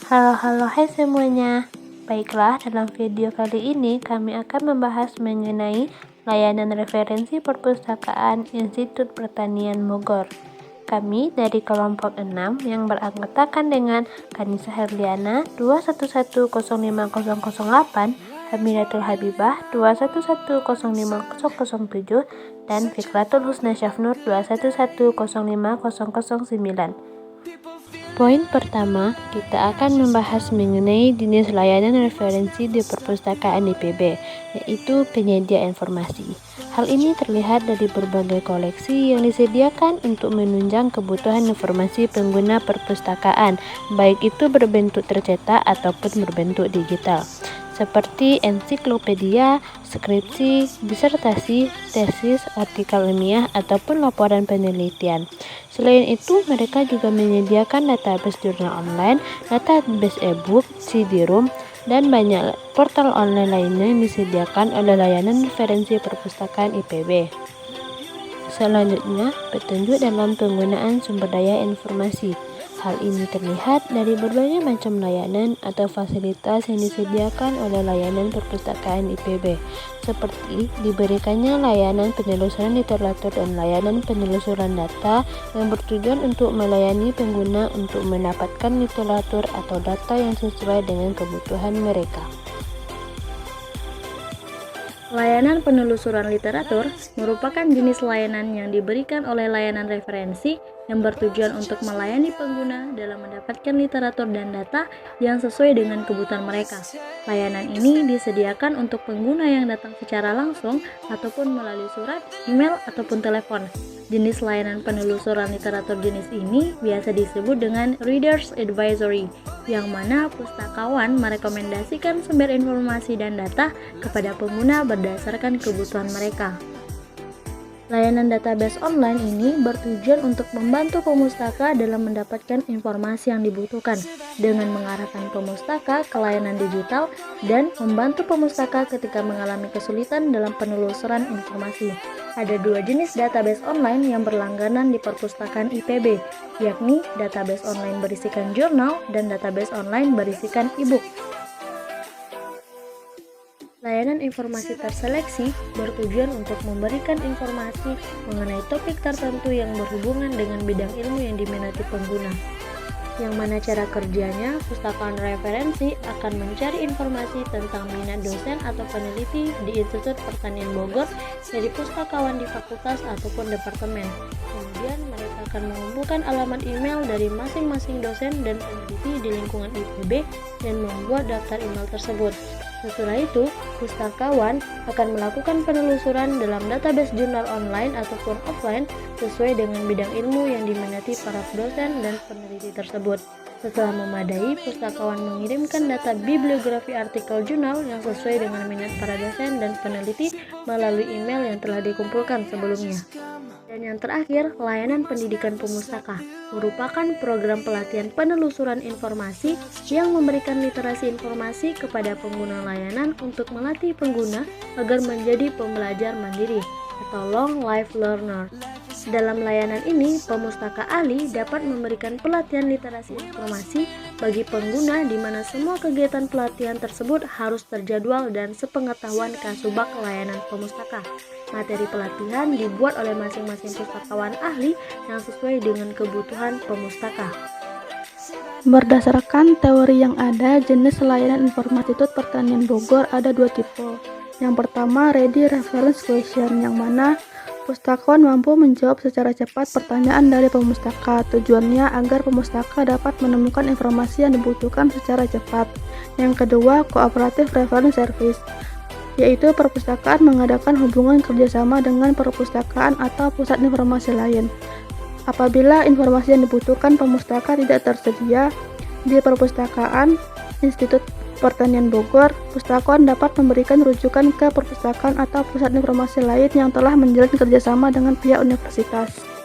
Halo hai semuanya. Baiklah, dalam video kali ini kami akan membahas mengenai layanan referensi perpustakaan Institut Pertanian Bogor. Kami dari kelompok 6 yang beranggotakan dengan Kanisa Herliana 2110508, Hamidatul Habibah 2110507, dan Fikratul Husna Syafnur 2110509. Poin pertama, kita akan membahas mengenai jenis layanan referensi di perpustakaan IPB, yaitu penyedia informasi. Hal ini terlihat dari berbagai koleksi yang disediakan untuk menunjang kebutuhan informasi pengguna perpustakaan, baik itu berbentuk tercetak ataupun berbentuk digital, seperti ensiklopedia, skripsi, disertasi, tesis, artikel ilmiah, ataupun laporan penelitian. Selain itu, mereka juga menyediakan database jurnal online, database e-book, CD-ROM, dan banyak portal online lainnya yang disediakan oleh layanan referensi perpustakaan IPB. Selanjutnya, petunjuk dalam penggunaan sumber daya informasi. Hal ini terlihat dari berbagai macam layanan atau fasilitas yang disediakan oleh layanan perpustakaan IPB, seperti diberikannya layanan penelusuran literatur dan layanan penelusuran data yang bertujuan untuk melayani pengguna untuk mendapatkan literatur atau data yang sesuai dengan kebutuhan mereka. Layanan penelusuran literatur merupakan jenis layanan yang diberikan oleh layanan referensi yang bertujuan untuk melayani pengguna dalam mendapatkan literatur dan data yang sesuai dengan kebutuhan mereka. Layanan ini disediakan untuk pengguna yang datang secara langsung ataupun melalui surat, email, ataupun telepon. Jenis layanan penelusuran literatur jenis ini biasa disebut dengan Reader's Advisory, yang mana pustakawan merekomendasikan sumber informasi dan data kepada pengguna berdasarkan kebutuhan mereka. Layanan database online ini bertujuan untuk membantu pemustaka dalam mendapatkan informasi yang dibutuhkan dengan mengarahkan pemustaka ke layanan digital dan membantu pemustaka ketika mengalami kesulitan dalam penelusuran informasi. Ada dua jenis database online yang berlangganan di perpustakaan IPB, yakni database online berisikan jurnal dan database online berisikan e-book. Layanan informasi terseleksi bertujuan untuk memberikan informasi mengenai topik tertentu yang berhubungan dengan bidang ilmu yang diminati pengguna. Yang mana cara kerjanya, pustakawan referensi akan mencari informasi tentang minat dosen atau peneliti di Institut Pertanian Bogor dari pustakawan di fakultas ataupun departemen. Kemudian mereka akan mengumpulkan alamat email dari masing-masing dosen dan peneliti di lingkungan IPB dan membuat daftar email tersebut. Setelah itu, pustakawan akan melakukan penelusuran dalam database jurnal online ataupun offline sesuai dengan bidang ilmu yang diminati para dosen dan peneliti tersebut. Setelah memadai, pustakawan mengirimkan data bibliografi artikel jurnal yang sesuai dengan minat para dosen dan peneliti melalui email yang telah dikumpulkan sebelumnya. Dan yang terakhir, layanan pendidikan pemustaka merupakan program pelatihan penelusuran informasi yang memberikan literasi informasi kepada pengguna layanan untuk melatih pengguna agar menjadi pembelajar mandiri atau long life learner. Dalam layanan ini, pemustaka ahli dapat memberikan pelatihan literasi informasi bagi pengguna di mana semua kegiatan pelatihan tersebut harus terjadwal dan sepengetahuan Kasubag layanan pemustaka. Materi pelatihan dibuat oleh masing-masing pustakawan ahli yang sesuai dengan kebutuhan pemustaka. Berdasarkan teori yang ada, jenis layanan informasi Institut Pertanian Bogor ada dua tipe. Yang pertama, Ready Reference Question, yang mana pustakawan mampu menjawab secara cepat pertanyaan dari pemustaka. Tujuannya agar pemustaka dapat menemukan informasi yang dibutuhkan secara cepat. Yang kedua, Cooperative Reference Service, yaitu perpustakaan mengadakan hubungan kerjasama dengan perpustakaan atau pusat informasi lain. Apabila informasi yang dibutuhkan pemustaka tidak tersedia di perpustakaan Institut Pertanian Bogor, pustakawan dapat memberikan rujukan ke perpustakaan atau pusat informasi lain yang telah menjalin kerjasama dengan pihak universitas.